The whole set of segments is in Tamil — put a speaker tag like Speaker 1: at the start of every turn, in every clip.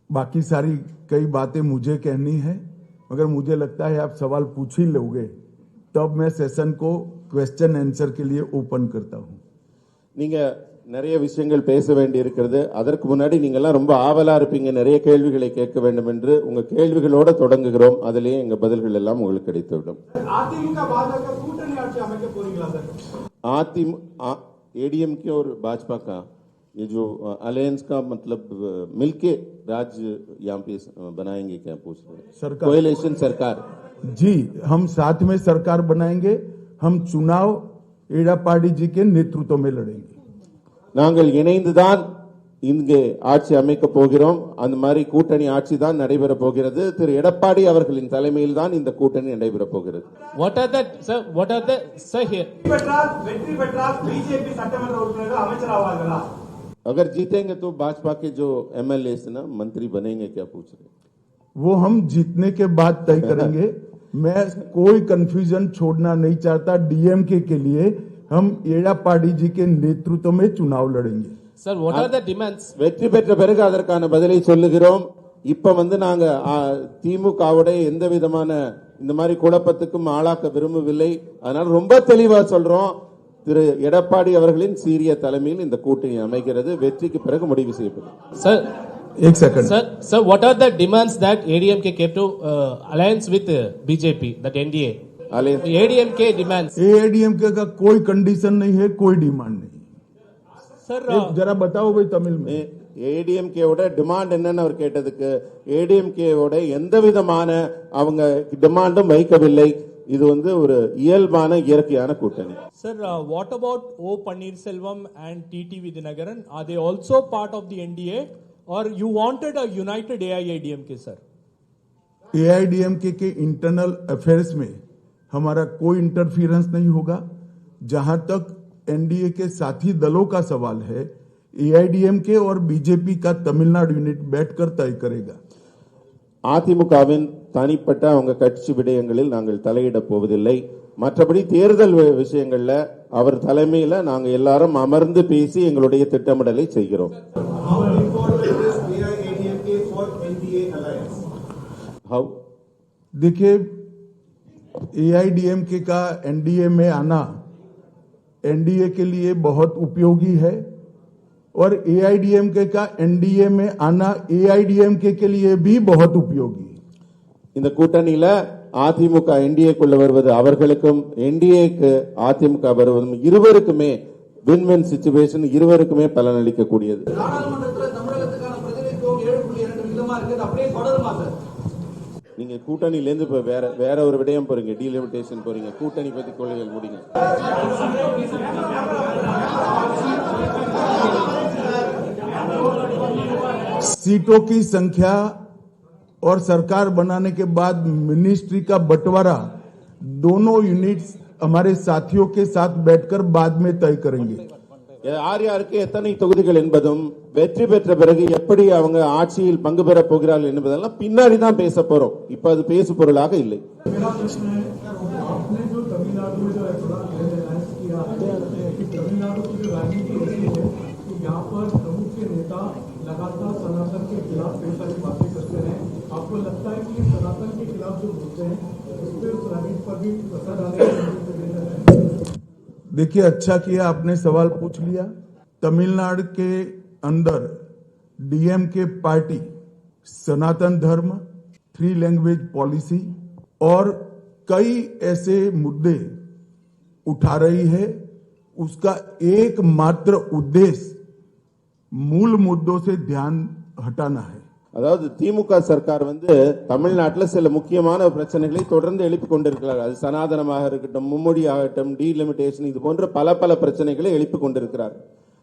Speaker 1: बाकी सारी कई बातें मुझे कहनी है, मगर मुझे लगता है आप सवाल पूछ ही लोगे, तब मैं सेशन को क्वेश्चन आंसर के लिए ओपन करता हूं.
Speaker 2: நீங்க நிறைய விஷயங்கள் பேச வேண்டி இருக்கிறது. அதற்கு முன்னாடி நீங்க எல்லாம் ரொம்ப ஆவலா இருப்பீங்க, நிறைய கேள்விகளை கேட்க வேண்டும் என்று. உங்க கேள்விகளோட தொடங்குகிறோம். அதிலேயே எங்க பதில்கள் எல்லாம் உங்களுக்கு கிடைத்துவிடும். அதிமுக பாஜக கூட்டணி ஆட்சி அமைக்க போறீங்களா சார்? एडीएमके और भाजपा का ये जो अलायंस का मतलब मिलके राज्य यहाँ पे बनाएंगे क्या पूछ रहे हैं? सरकार, कोएलिशन सरकार.
Speaker 1: जी, हम साथ में सरकार बनाएंगे. हम चुनाव एड़ापाड़ी जी के नेतृत्व में लड़ेंगे.
Speaker 2: நாங்கள் இணைந்துதான் இங்கே ஆட்சி அமைக்க போகிறோம். அந்த மாதிரி கூட்டணி ஆட்சி தான் நடைபெற போகிறது. திரு எடப்பாடி அவர்களின் தலைமையில் தான் இந்த கூட்டணி நடைபெற போகிறது.
Speaker 3: What are the sir here? வெற்றி பெற்றால் बीजेपी சட்டமன்ற உறுப்பினர்கள் அமைச்சராவார்களா?
Speaker 2: अगर जीतेंगे तो भाजपा के जो एमएलए ना मंत्री बनेंगे क्या पूछ रहे?
Speaker 1: वो हम जीतने के बाद तय करेंगे. मैं कोई कंफ्यूजन छोड़ना नहीं चाहता. डीएमके के लिए हम एड़ापाड़ी जी के नेतृत्व में चुनाव लड़ेंगे.
Speaker 3: Sir, what are the demands?
Speaker 2: வெற்றி பெற்ற பிறகு அதற்கான பதிலை சொல்லுகிறோம். இப்ப நாங்க திமுகவோட எந்த விதமான இந்த மாதிரி குழப்பத்துக்கும் ஆளாக்க விரும்பவில்லை. அதனால ரொம்ப தெளிவா சொல்றோம். திரு எடப்பாடி அவர்களின் சீரிய தலைமையில் இந்த கூட்டணி அமைகிறது. வெற்றிக்கு பிறகு முடிவு செய்யப்படும்.
Speaker 3: Sir,
Speaker 1: एक second.
Speaker 3: Sir, what are the demands that ADMK came to alliance with BJP, that NDA? ADMK demands.
Speaker 1: ADMK का कोई कंडीशन नहीं है, कोई डिमांड नहीं.
Speaker 3: Sir,
Speaker 1: जरा बताओ भाई तमिल में.
Speaker 2: ஏடிஎம்கேவோட டிமாண்ட் என்னன்னு அவர் கேட்டதுக்கு, ஏடிஎம்கேவோட எந்த விதமான அவங்க டிமாண்டும் வைக்கவில்லை. இது ஒரு இயல்பான இயற்கையான கூட்டணி.
Speaker 4: Sir, what about O Pannirselvam and TT Vidyanagaran? Are they also part of the NDA, or you wanted a united AIADMK, sir?
Speaker 1: AIADMK के इंटरनल अफेयर्स में हमारा कोई इंटरफियरेंस नहीं होगा. जहां तक एनडीए के साथी दलों का सवाल है, एआईडीएमके और बीजेपी का तमिलनाडु यूनिट बैठकर तय करेगा.
Speaker 2: அதிமுகவின் தனிப்பட்ட அவங்க கட்சி விடயங்களில் நாங்கள் தலையிட போவதில்லை. மற்றபடி தேர்தல் விஷயங்கள்ல அவர் தலைமையில நாங்க எல்லாரும் அமர்ந்து பேசி எங்களுடைய திட்டமிடலை செய்கிறோம்.
Speaker 1: देखिए, एआईडीएमके का एनडीए में आना एनडीए के लिए बहुत उपयोगी है, और एआईडीएमके का एनडीए में आना एआईडीएमके के लिए भी बहुत उपयोगी है.
Speaker 2: இந்த கூட்டணியில அதிமுக என்டிஏக்குள்ள வருவது அவர்களுக்கும் என்டிஏக்கு அதிமுக வருவதும் இருவருக்குமே வின்-வின் சிச்சுவேஷன், இருவருக்குமே பலனளிக்க கூடியது. நீங்க கூட்டணியில இருந்து இப்ப வேற ஒரு விடயம் போறீங்க, டீலிமிட்டேஷன் போறீங்க. கூட்டணி பத்தி கொள்கைகள் முடிங்க.
Speaker 1: सीटों की संख्या और सरकार बनाने के बाद मिनिस्ट्री का बंटवारा दोनों यूनिट्स हमारे साथियों के साथ बैठकर बाद में तय करेंगे.
Speaker 2: யார் யாருக்கு எத்தனை தொகுதிகள் என்பதும் வெற்றி பெற்ற பிறகு எப்படி அவங்க ஆட்சியில் பங்கு பெற போகிறார்கள் என்பதெல்லாம் பின்னாடி தான் பேச போறோம். இப்ப அது பேசு பொருளாக இல்லை.
Speaker 5: लगातार सनातन के खिलाफ कई सारी बातें करते हैं. आपको लगता है कि सनातन के खिलाफ जो मुद्दे हैं उस पर उस राजनीति पर भी असर डालेगा?
Speaker 1: देखिए, अच्छा किया आपने सवाल पूछ लिया. तमिलनाडु के अंदर डीएमके पार्टी सनातन धर्म, 3 लैंग्वेज पॉलिसी और कई ऐसे मुद्दे उठा रही है. उसका एकमात्र उद्देश्य मूल मुद्दों से ध्यान हटाना है.
Speaker 2: அதாவது திமுக சர்க்கார் தமிழ்நாட்டில் சில முக்கியமான பிரச்சனைகளை தொடர்ந்து எழுப்பிக் கொண்டிருக்கிறார். அது சனாதனமாக இருக்கட்டும், மும்மொழி ஆகட்டும், டீலிமிட்டேஷன், இது போன்ற பல பிரச்சனைகளை எழுப்பிக் கொண்டிருக்கிறார்.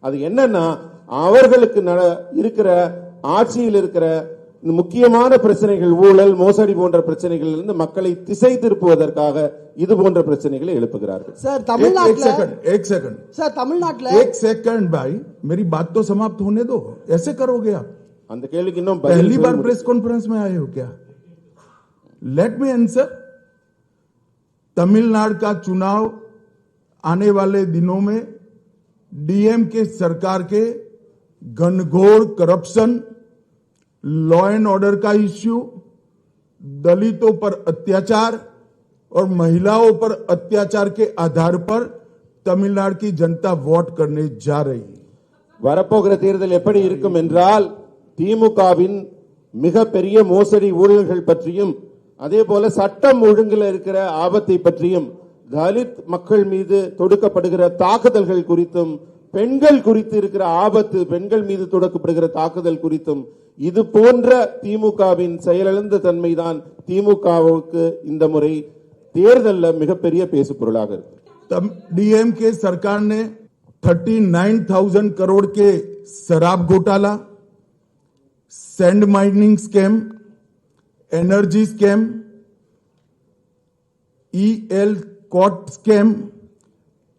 Speaker 2: அது என்னன்னா, அவர்களுக்கு இருக்கிற ஆட்சியில் இருக்கிற முக்கியமான பிரச்சனைகள், ஊழல், மோசடி போன்ற பிரச்சனைகளில் இருந்து மக்களை திசை திருப்புவதற்காக இது போன்ற பிரச்சனைகளை எழுப்புகிறார்கள்.
Speaker 6: सर तमिलनाडु
Speaker 1: एक सेकंड
Speaker 6: सर तमिलनाडु
Speaker 1: एक सेकंड भाई, मेरी बात तो समाप्त होने दो. ऐसे करोगे आप?
Speaker 2: அந்த கேள்விக்கு இன்னும்
Speaker 1: पहली बार प्रेस कॉन्फ्रेंस में आए हो क्या? Let me answer. तमिलनाडु का चुनाव आने वाले दिनों में डीएमके सरकार के घनघोर करप्शन, लॉ एंड ऑर्डर का इश्यू, दलितों पर अत्याचार और महिलाओं पर अत्याचार के आधार पर तमिलनाडु की जनता वोट करने जा रही है.
Speaker 2: வரப்போகிற தேர்தல் எப்படி இருக்கும் என்றால் திமுகவின் மிகப்பெரிய மோசடி ஊழல்கள் பற்றியும் அதே போல சட்டம் ஒழுங்கில் இருக்கிற ஆபத்தை பற்றியும் தலித் மக்கள் மீது தொடுக்கப்படுகிற தாக்குதல்கள் குறித்தும் பெண்கள் குறித்து இருக்கிற ஆபத்து, பெண்கள் மீது தொடுக்கப்படுகிற தாக்குதல் குறித்தும் இது போன்ற திமுகவின் செயலிழந்த தன்மைதான் திமுகவுக்கு இந்த முறை தேர்தலில் மிகப்பெரிய பேசு பொருளாக இருக்கு.
Speaker 1: डीएमके सरकार ने 39,000 करोड़ के शराब घोटाला, sand mining scam, energy scam, ELCOT scam,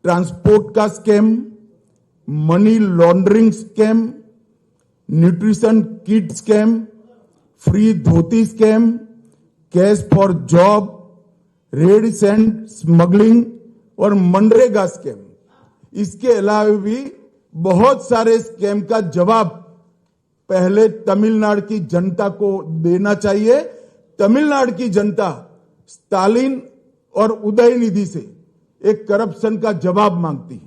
Speaker 1: transport का scam, money laundering scam, nutrition kit scam, free dhoti scam, cash for job, red sand smuggling और मनरेगा स्कैम. इसके अलावा भी बहुत सारे स्कैम का जवाब पहले तमिलनाडु की जनता को देना चाहिए. तमिलनाडु की जनता स्टालिन और उदयनिधि से एक करप्शन का जवाब मांगती है.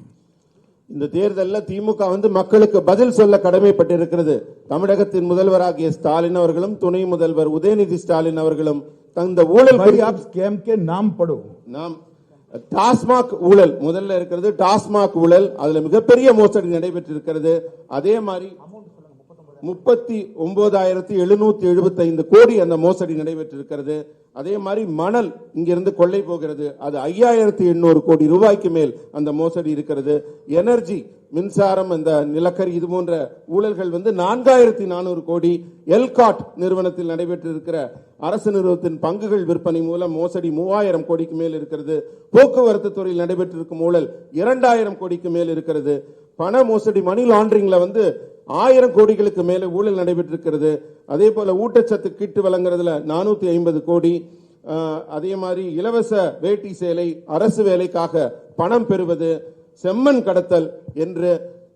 Speaker 2: இந்த தேர்தலில் திமுக மக்களுக்கு பதில் சொல்ல கடமைப்பட்டிருக்கிறது. தமிழகத்தின் முதல்வராகிய ஸ்டாலின் அவர்களும் துணை முதல்வர் உதயநிதி ஸ்டாலின் அவர்களும் தந்த ஊழல்
Speaker 1: स्कैम के नाम पढ़ो.
Speaker 2: நாம் டாஸ்மாக் ஊழல் முதல்ல இருக்கிறது. டாஸ்மாக் ஊழல் அதுல மிகப்பெரிய மோசடி நடைபெற்றிருக்கிறது. அதே மாதிரி 39,775 கோடி அந்த மோசடி நடைபெற்றிருக்கிறது. அதே மாதிரி மணல் இங்கிருந்து கொள்ளை போகிறது, அது 5,800 கோடி ரூபாய்க்கு மேல் அந்த மோசடி இருக்கிறது. எனர்ஜி மின்சாரம், அந்த நிலக்கரி, இது போன்ற ஊழல்கள் 4,400 கோடி. எல்காட் நிறுவனத்தில் நடைபெற்றிருக்கிற அரசு நிறுவனத்தின் பங்குகள் விற்பனை மூலம் மோசடி 3,000 கோடிக்கு மேல் இருக்கிறது. போக்குவரத்து துறையில் நடைபெற்றிருக்கும் ஊழல் 2,000 கோடிக்கு மேல் இருக்கிறது. பண மோசடி, மணி லாண்டரிங்ல 1,000 கோடிகளுக்கு மேல ஊழல் நடைபெற்றிருக்கிறது. அதே போல ஊட்டச்சத்து கிட்டு வழங்குறதுல 450 கோடி. அதே மாதிரி இலவச வேட்டி சேலை, அரசு வேலைக்காக பணம் பெறுவது, செம்மண் கடத்தல் என்று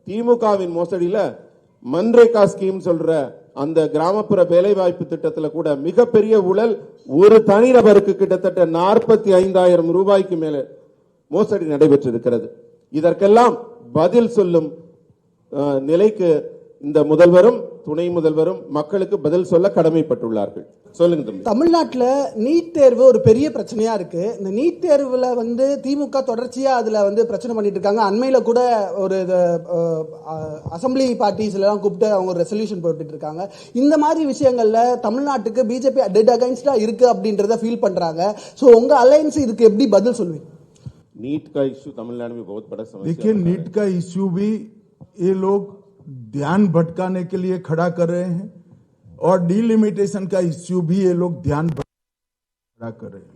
Speaker 2: திமுகவின் மோசடியில மன்ரேகா ஸ்கீம் சொல்ற அந்த கிராமப்புற வேலைவாய்ப்பு திட்டத்துல கூட மிகப்பெரிய ஊழல். ஒரு தனிநபருக்கு கிட்டத்தட்ட 45,000 ரூபாய்க்கு மேல மோசடி நடைபெற்றிருக்கிறது. இதற்கெல்லாம் பதில் சொல்லும் நிலைக்கு இந்த முதல்வரும் துணை முதல்வரும் மக்களுக்கு பதில் சொல்ல கடமைப்பட்டுள்ளார்கள். சொல்லுங்க தம்பி.
Speaker 6: தமிழ்நாட்டில் நீட் தேர்வு ஒரு பெரிய பிரச்சனையா இருக்கு. இந்த நீட் தேர்வுல திமுக தொடர்ச்சியா அதுல பிரச்சனை பண்ணிட்டு இருக்காங்க. அண்மையில கூட ஒரு அசம்பிளி பார்ட்டிஸ் எல்லாம் கூப்பிட்டு அவங்க ரெசல்யூஷன் போட்டுட்டு இருக்காங்க. இந்த மாதிரி விஷயங்கள்ல தமிழ்நாட்டுக்கு பிஜேபி டெட் அகைன்ஸ்டா இருக்கு அப்படின்றத ஃபீல் பண்றாங்க. சோ உங்க அலையன்ஸ் இதுக்கு எப்படி பதில் சொல்லுவீங்க?
Speaker 2: नीट का इश्यू तमिलनाडु में बहुत बड़ा समस्या।
Speaker 1: देखिए, नीट का इश्यू भी ये लोग ध्यान भटकाने के लिए खड़ा कर रहे हैं और डीलिमिटेशन का इश्यू भी ये लोग ध्यान खड़ा कर रहे हैं.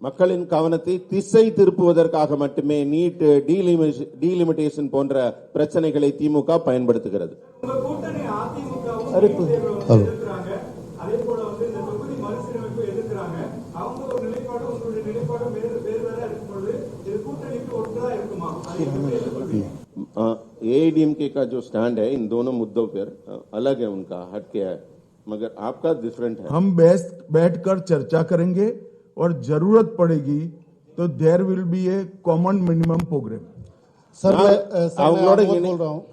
Speaker 2: மக்களின் கவனத்தை திசை திருப்புவதற்காக மட்டுமே நீட், டீலிமிட்டேஷன் போன்ற பிரச்சனைகளை திமுக பயன்படுத்துகிறது. एआईडीएमके का जो स्टैंड है इन दोनों मुद्दों पर अलग है, उनका हटके है, मगर आपका डिफरेंट है.
Speaker 1: हम बैठकर चर्चा करेंगे और जरूरत पड़ेगी तो there will be a common minimum program.
Speaker 7: Sir मैं बोल रहा हूँ.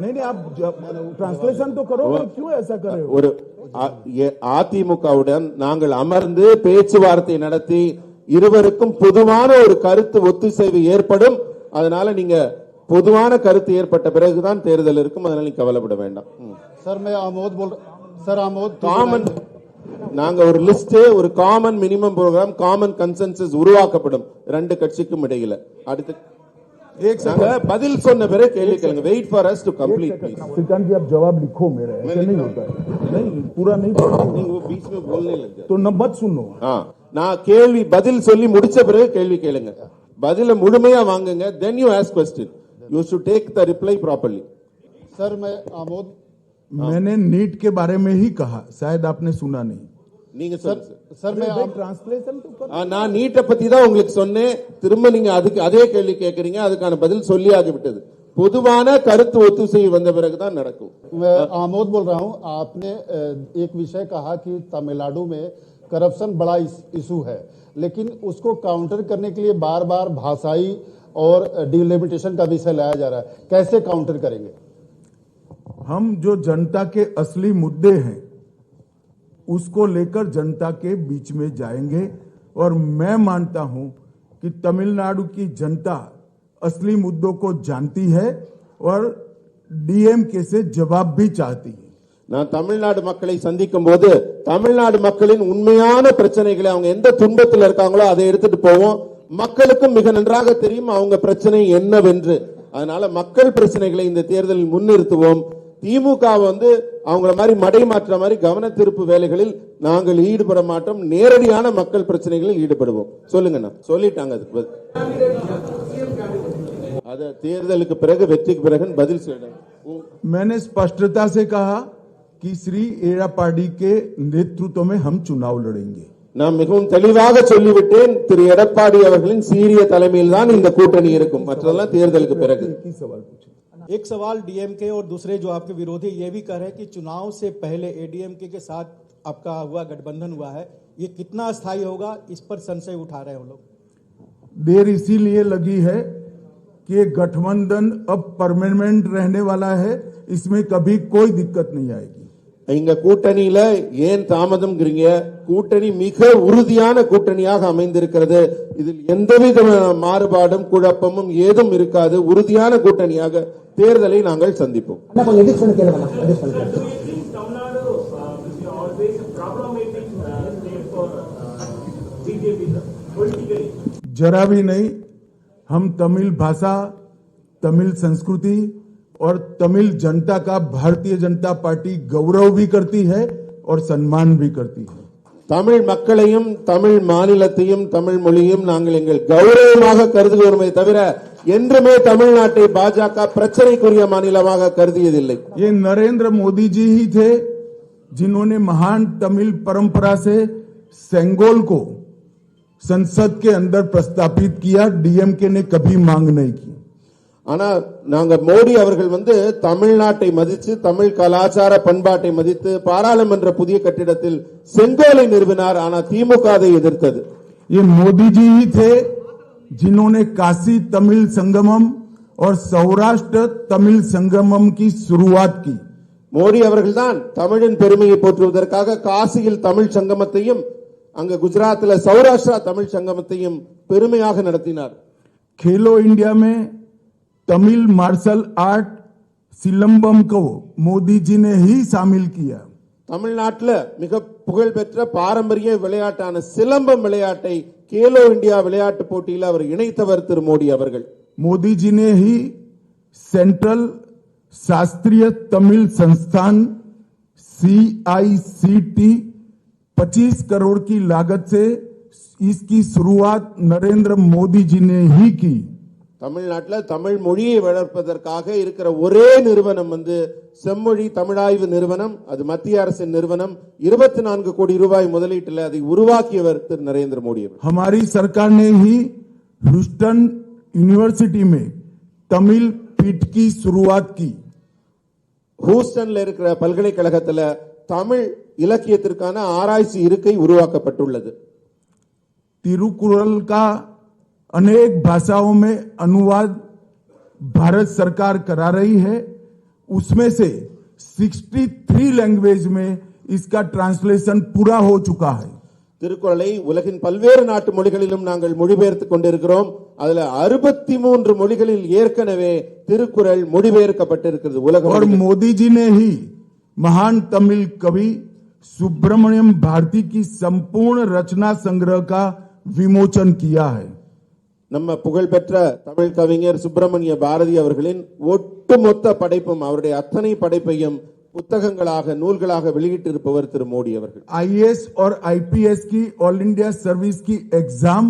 Speaker 1: नहीं, आप ट्रांसलेशन तो करो. क्यों ऐसा कर रहे हो?
Speaker 2: ஒரு அதிமுகவுடன் நாங்கள் அமர்ந்து பேச்சுவார்த்தை நடத்தி இருவருக்கும் பொதுவான ஒரு கருத்து ஒத்துசைவு ஏற்படும். அதனால நீங்க பொதுவான கருத்து ஏற்பட்ட பிறகுதான் தேர்தல் இருக்கும். அதனால நீங்க கவலைப்பட வேண்டாம்.
Speaker 7: सर मैं आमोद बोल रहा. सर आमोद
Speaker 2: காமன், நாங்க ஒரு லிஸ்ட், ஒரு common minimum program, common consensus உருவாக்கப்படும் ரெண்டு கட்சிக்கும் இடையில. அடுத்து பதில் சொன்ன பிறகு கேள்வி கேளுங்க. Wait for us to complete please.
Speaker 1: Srikanth ji, आप जवाब लिखो मेरा, ऐसे नहीं होता है. नहीं, पूरा नहीं
Speaker 2: நீங்க वो बीच में बोलने लग जाते
Speaker 1: तो न मत सुनो.
Speaker 2: நான் கேள்வி பதில் சொல்லி முடிச்ச பிறகு கேள்வி கேளுங்க. பதில முழுமையா வாங்குங்க. then you ask question. you should take the reply properly.
Speaker 7: Sir मैं आमोद.
Speaker 1: मैंने नीट के बारे में ही कहा, शायद आपने सुना नहीं.
Speaker 2: நீங்க சொல்லுங்க
Speaker 7: सर मैं
Speaker 1: ट्रांसलेशन तो कर.
Speaker 2: நான் நீட்டை பத்தி தான் உங்களுக்கு சொன்னேன். திரும்ப நீங்க அதுக்கு அதே கேள்வி கேட்கறீங்க. அதுக்கான பதில் சொல்லி ஆகிவிட்டது. பொதுவான கருத்து ஒத்துசைவு வந்த பிறகுதான் நடக்கும்.
Speaker 7: मैं आमोद बोल रहा हूं। आपने एक विषय कहा कि तमिलनाडु में करप्शन बड़ा इशू है, लेकिन उसको काउंटर करने के लिए बार बार भाषाई और डिलिमिटेशन का विषय लाया जा रहा है, कैसे काउंटर करेंगे?
Speaker 1: हम जो जनता के असली मुद्दे हैं उसको लेकर जनता के बीच में जाएंगे और मैं मानता हूं कि तमिलनाडु की जनता असली मुद्दों को जानती है और डीएमके से जवाब भी चाहती है.
Speaker 2: நான் தமிழ்நாடு மக்களை சந்திக்கும் போது தமிழ்நாடு மக்களின் உண்மையான பிரச்சனைகளை அவங்க எந்த துன்பத்தில் இருக்காங்களோ அதை எடுத்துட்டு போவோம். மக்களுக்கும் மிக நன்றாக தெரியும் அவங்க பிரச்சனை என்னவென்று. அதனால மக்கள் பிரச்சனைகளை இந்த தேர்தலில் முன்னிறுத்துவோம். திமுக அவங்கள மாதிரி மடை மாற்ற மாதிரி கவன திருப்பு வேலைகளில் நாங்கள் ஈடுபட மாட்டோம். நேரடியான மக்கள் பிரச்சனைகளில் ஈடுபடுவோம். சொல்லுங்கண்ணா. சொல்லிட்டாங்க. அது தேர்தலுக்கு பிறகு வெற்றிக்கு பிறகு பதில் சொல்லுங்க.
Speaker 1: मैंने स्पष्टता से कहा कि श्री एड़ापाडी के नेतृत्व में हम चुनाव लड़ेंगे.
Speaker 2: நான் மிகவும் தெளிவாக சொல்லிவிட்டேன். திரு எடப்பாடி அவர்களின் சீரிய தலைமையில் தான் இந்த கூட்டணி இருக்கும். மற்றதெல்லாம் தேர்தலுக்கு பிறகு.
Speaker 8: एक सवाल डीएमके और दूसरे जो आपके विरोधी ये भी कह रहे हैं कि चुनाव से पहले एडीएमके के साथ आपका गठबंधन हुआ है, ये कितना अस्थायी होगा, इस पर संशय उठा रहे हैं लोग.
Speaker 1: देर इसीलिए लगी है कि ये गठबंधन अब परमानेंट रहने वाला है, इसमें कभी कोई दिक्कत नहीं आएगी.
Speaker 2: இங்க கூட்டணியில ஏன் தாமதம்ங்கறீங்க? கூட்டணி மிக உறுதியான கூட்டணியாக அமைந்திருக்கிறது. இதில் எந்தவித மாறுபாடும் குழப்பமும் ஏதும் இருக்காது. உறுதியான கூட்டணியாக தேர்தலை நாங்கள் சந்திப்போம்.
Speaker 1: जरा भी नहीं. हम तमिल भाषा, तमिल संस्कृति और तमिल जनता का भारतीय जनता पार्टी गौरव भी करती है और सम्मान भी करती है.
Speaker 2: தமிழ் மக்களையும் தமிழ் மாநிலத்தையும் தமிழ் மொழியையும் நாங்கள் எங்கள் கௌரவமாக கருதுகிறோமே தவிர என்றுமே தமிழ்நாட்டை பாஜக பிரச்சனைக்குரிய மாநிலமாக கருதியதில்லை.
Speaker 1: ये नरेंद्र मोदी जी ही थे जिन्होंने महान तमिल परंपरा से सेंगोल को संसद के अंदर प्रस्तापित किया. डीएमके ने कभी मांग नहीं की.
Speaker 2: ஆனா நாங்க மோடி அவர்கள் தமிழ்நாட்டை மதித்து தமிழ் கலாச்சார பண்பாட்டை மதித்து பாராளுமன்ற புதிய கட்டிடத்தில் செங்கோலை நிறுவினார். ஆனா திமுக அதை எதிர்த்தது.
Speaker 1: ये मोदी जी ही थे जिन्होंने काशी तमिल संगमम और सौराष्ट्र तमिल संगमम की शुरुआत की.
Speaker 2: மோடி அவர்கள்தான் தமிழின் பெருமையை போற்றுவதற்காக காசியில் தமிழ் சங்கமத்தையும் அங்க குஜராத்ல சௌராஷ்டிரா தமிழ் சங்கமத்தையும் பெருமையாக நடத்தினார்.
Speaker 1: खेलो इंडिया में तमिल मार्शल आर्ट सिलंबम को मोदी जी ने ही शामिल किया.
Speaker 2: தமிழ்நாட்டில் மிக புகழ்பெற்ற பாரம்பரிய விளையாட்டான சிலம்பம் விளையாட்டை கேலோ இந்தியா விளையாட்டு போட்டியில் அவர் இணைத்தவர் திரு மோடி அவர்கள்.
Speaker 1: मोदी जी ने ही सेंट्रल शास्त्रीय तमिल संस्थान CICT 25 करोड़ की लागत से इसकी शुरुआत नरेंद्र मोदी जी ने ही की.
Speaker 2: தமிழ்நாட்டில் தமிழ் மொழியை வளர்ப்பதற்காக இருக்கிற ஒரே நிறுவனம் செம்மொழி தமிழாய்வு நிறுவனம். அது மத்திய அரசின் நிறுவனம். 24 கோடி ரூபாய் முதலீட்டில் அதை உருவாக்கியவர் திரு நரேந்திர மோடி.
Speaker 1: हमारी सरकार ने ही ह्यूस्टन यूनिवर्सिटी में तमिल पीठ की शुरुआत की.
Speaker 2: ஹூஸ்டன்ல இருக்கிற பல்கலைக்கழகத்தில் தமிழ் இலக்கியத்திற்கான ஆராய்ச்சி இருக்கை உருவாக்கப்பட்டுள்ளது.
Speaker 1: तिरुकुरल का अनेक भाषाओं में अनुवाद भारत सरकार करा रही है. उसमें से 63 लैंग्वेज में इसका ट्रांसलेशन पूरा हो चुका है.
Speaker 2: திருக்குறளை உலகின் பல்வேறு நாட்டு மொழிகளிலும் நாங்கள் மொழிபெயர்த்துக் கொண்டிருக்கிறோம். அதுல 63 மொழிகளில் ஏற்கனவே திருக்குறள் மொழிபெயர்க்கப்பட்டிருக்கிறது உலகம்.
Speaker 1: और मोदी जी ने ही महान तमिल कवि सुब्रमण्यम भारती की संपूर्ण रचना संग्रह का विमोचन किया है.
Speaker 2: நம்ம புகழ்பெற்ற தமிழ் கவிஞர் சுப்பிரமணிய பாரதி அவர்களின் ஒட்டுமொத்த படைப்பும் அவருடைய அத்தனை படைப்பையும் புத்தகங்களாக நூல்களாக வெளியிட்டிருப்பவர் திரு மோடி அவர்கள்.
Speaker 1: IAS और IPS की ऑल इंडिया सर्विस की एग्जाम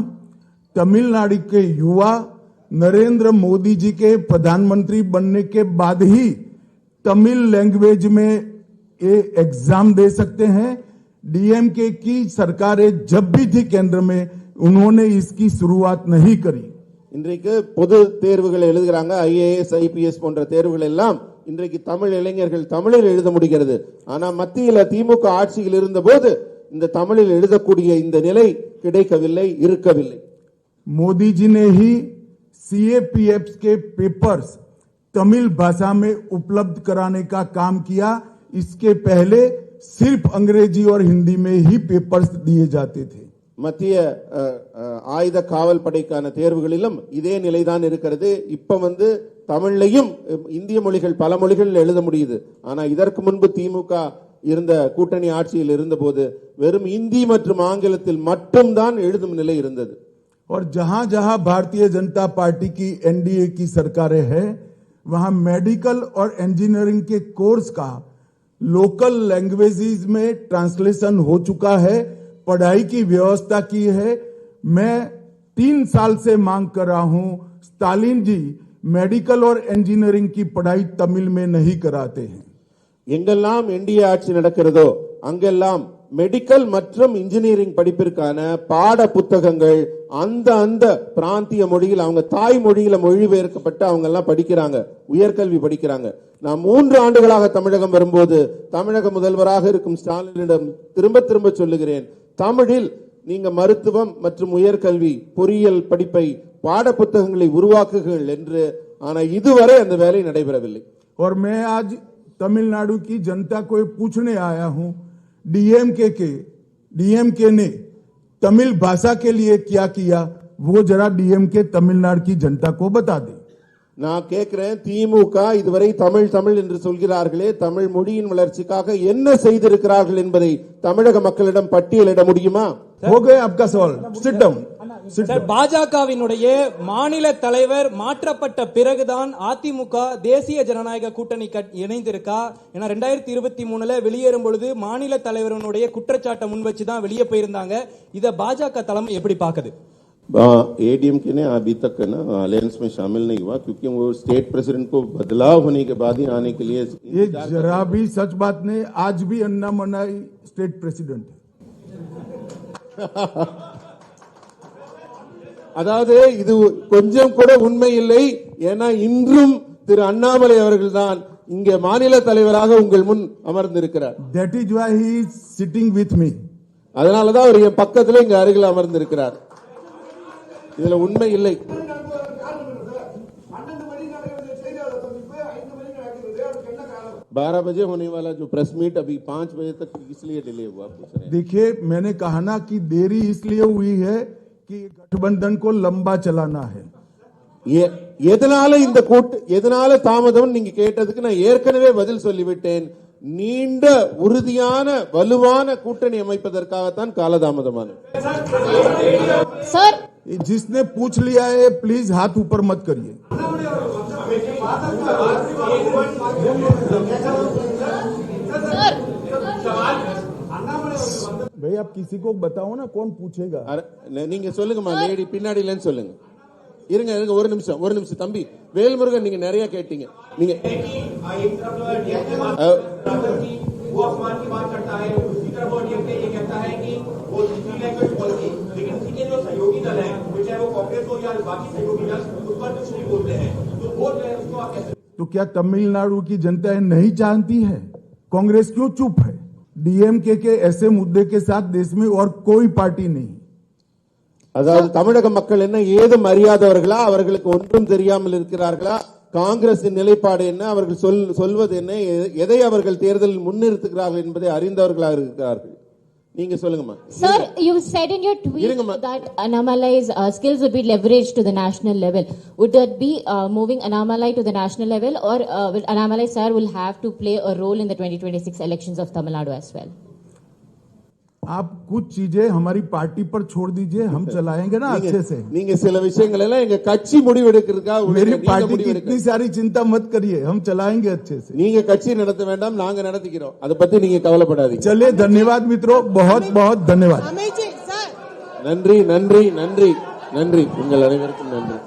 Speaker 1: तमिलनाडु के युवा नरेंद्र मोदी जी के प्रधानमंत्री बनने के बाद ही तमिल लैंग्वेज में ये एग्जाम दे सकते हैं. डीएमके की सरकारें जब भी थी केंद्र में उन्होंने इसकी शुरुआत नहीं करी.
Speaker 2: இன்றைக்கு பொது தேர்வுகள் எழுதுகிறாங்க, IAS IPS போன்ற தேர்வுகள் எல்லாம் இன்றைக்கு தமிழ் இளைஞர்கள் தமிழில் எழுத முடிகிறது. ஆனா மத்தியில திமுக ஆட்சியில் இருந்த போது இந்த தமிழில் எழுதக்கூடிய இந்த நிலை கிடைக்கவில்லை, இருக்கவில்லை.
Speaker 1: मोदी जी ने ही CAPF के पेपर्स तमिल भाषा में उपलब्ध कराने का काम किया. इसके पहले सिर्फ अंग्रेजी और हिंदी में ही पेपर्स दिए जाते थे.
Speaker 2: மத்திய ஆயுத காவல் படைக்கான தேர்வுகளிலும் இதே நிலைதான் இருக்கிறது. இப்ப தமிழ்லையும் இந்திய மொழிகள் பல மொழிகளில் எழுத முடியுது. ஆனா இதற்கு முன்பு திமுக இருந்த கூட்டணி ஆட்சியில் இருந்தபோது வெறும் இந்தி மற்றும் ஆங்கிலத்தில் மட்டும்தான் எழுதும் நிலை இருந்தது.
Speaker 1: और जहां जहां भारतीय जनता पार्टी की NDA की सरकारें हैं वहां मेडिकल और इंजीनियरिंग के कोर्स का लोकल लैंग्वेजेस में ट्रांसलेशन हो चुका है, पढ़ाई की व्यवस्था की है. मैं 3 साल से मांग कर रहा हूं, स्टालिन जी मेडिकल और इंजीनियरिंग की पढ़ाई तमिल में नहीं कराते हैं.
Speaker 2: எங்கெல்லாம் NDA ஆட்சி நடக்கிறதோ அங்கெல்லாம் மெடிக்கல் மற்றும் இன்ஜினியரிங் படிப்பிற்கான பாட புத்தகங்கள் அந்த பிராந்திய மொழியில் அவங்க தாய் மொழியில மொழிபெயர்க்கப்பட்டு அவங்க எல்லாம் படிக்கிறாங்க, உயர்கல்வி படிக்கிறாங்க. நான் 3 ஆண்டுகளாக தமிழகம் வரும்போது தமிழக முதல்வராக இருக்கும் ஸ்டாலினிடம் திரும்ப திரும்ப சொல்லுகிறேன், தமிழில் நீங்க மருத்துவம் மற்றும் உயர்கல்வி பொறியியல் படிப்பை பாட புத்தகங்களை உருவாக்குங்கள் என்று. ஆனா இதுவரை அந்த வேலை நடைபெறவில்லை.
Speaker 1: और मैं आज तमिलनाडु की जनता को पूछने आया हूं, डीएमके ने तमिल भाषा के लिए क्या किया, वो जरा डीएमके तमिलनाडु की जनता को बता दे.
Speaker 2: நான் கேட்கிறேன், திமுக இதுவரை தமிழ் என்று சொல்கிறார்களே, தமிழ் மொழியின் வளர்ச்சிக்காக என்ன செய்திருக்கிறார்கள் என்பதை தமிழக மக்களிடம் பட்டியலிட முடியுமா?
Speaker 1: हो गए आपका सवाल. Sit down.
Speaker 4: பாஜகவினுடைய மாநில தலைவர் மாற்றப்பட்ட பிறகுதான் அதிமுக தேசிய ஜனநாயக கூட்டணி இணைந்திருக்கா? ஏன்னா 2023 வெளியேறும் பொழுது மாநில தலைவருடைய குற்றச்சாட்டை முன் வச்சுதான் வெளியே போயிருந்தாங்க. இத பாஜக தலைமை எப்படி பாக்குது?
Speaker 2: ADMK ने अभी तक अलायंस में शामिल नहीं हुआ क्योंकि वो स्टेट प्रेसिडेंट को बदलाव होने के बाद ही आने के लिए.
Speaker 1: ये जरा भी सच बात नहीं. आज भी अन्नामलाई स्टेट प्रेसिडेंट है.
Speaker 2: அதாவது இது கொஞ்சம் கூட உண்மை இல்லை. ஏன்னா இன்றும் திரு அண்ணாமலை அவர்கள் தான் இங்கே மாநில தலைவராக உங்கள் முன் அமர்ந்திருக்கிறார்.
Speaker 1: That is why he is sitting with me.
Speaker 2: அதனாலதான் அவர் என் பக்கத்துல இங்க அருகில் அமர்ந்திருக்கிறார். இதுல உண்மை இல்லை. 12 बजे होने वाला जो प्रेस मीट अभी 5 बजे तक इसलिए डिले हुआ.
Speaker 1: देखिए, मैंने कहा ना कि देरी इसलिए हुई है कि गठबंधन को लंबा चलाना है.
Speaker 2: எதனால தாமதம் நீங்க கேட்டதுக்கு நான் ஏற்கனவே பதில் சொல்லிவிட்டேன். நீண்ட உறுதியான வலுவான கூட்டணி அமைப்பதற்காகத்தான் காலதாமதமானது.
Speaker 9: सर,
Speaker 1: जिसने पूछ लिया है प्लीज हाथ ऊपर मत करिए. भाई आप किसी को बताओ ना, कौन पूछेगा?
Speaker 2: நீங்க சொல்லுங்கம்மா, லேடி பின்னாடிலன்னு சொல்லுங்க. இருங்க ஒரு நிமிஷம் தம்பி வேல்முருகன், நீங்க நிறைய கேட்டீங்க. நீங்க वो अपमान की बात करता है, दूसरी तरफ वो ये कहता है कि वो दूसरी लैंग्वेज पॉलिसी, लेकिन उनके जो सहयोगी दल है, चाहे वो कांग्रेस हो या बाकी सहयोगी दल, उस पर कुछ नहीं बोलते हैं. तो वो जो है उसको आप कैसे? तो क्या तमिलनाडु की जनता नहीं जानती है? कांग्रेस क्यों चुप है? डीएमके के ऐसे मुद्दे के साथ देश में और कोई पार्टी नहीं. அதாவது தமிழக மக்கள் என்ன ஏதும் அறியாதவர்களா? அவர்களுக்கு ஒன்றும் தெரியாமல் இருக்கிறார்களா? காங்கிரசின் நிலைப்பாடு என்ன, அவர்கள் சொல்வது என்ன, எதை அவர்கள் தேர்தலில் முன்னிறுத்துகிறார்கள் என்பதை அறிந்தவர்களாக இருக்கிறார்கள். நீங்க சொல்லுங்கம்மா.
Speaker 9: Sir, you said in your tweet that Annamalai's skills would be leveraged to the national level. Would that be moving Annamalai to the national level, or will Annamalai sir will have to play a role in the 2026 elections of Tamil Nadu as well?
Speaker 1: आप कुछ चीजें हमारी पार्टी पर छोड़ दीजिए, हम चलाएंगे ना अच्छे से.
Speaker 2: நீங்க சில விஷயங்கள் எல்லாம் எங்க கட்சி முடிவெடுக்கிறதுக்காக
Speaker 1: मेरी पार्टी की इतनी सारी चिंता मत करिए, हम चलाएंगे अच्छे से.
Speaker 2: நீங்க கட்சி நடத்த வேண்டாம், நாங்க நடத்திக்கிறோம். அதை பத்தி நீங்க கவலைப்படாதீங்க.
Speaker 1: चलिए, धन्यवाद मित्रों, बहुत बहुत धन्यवाद.
Speaker 2: நன்றி நன்றி நன்றி நன்றி, உங்கள் அனைவருக்கும் நன்றி.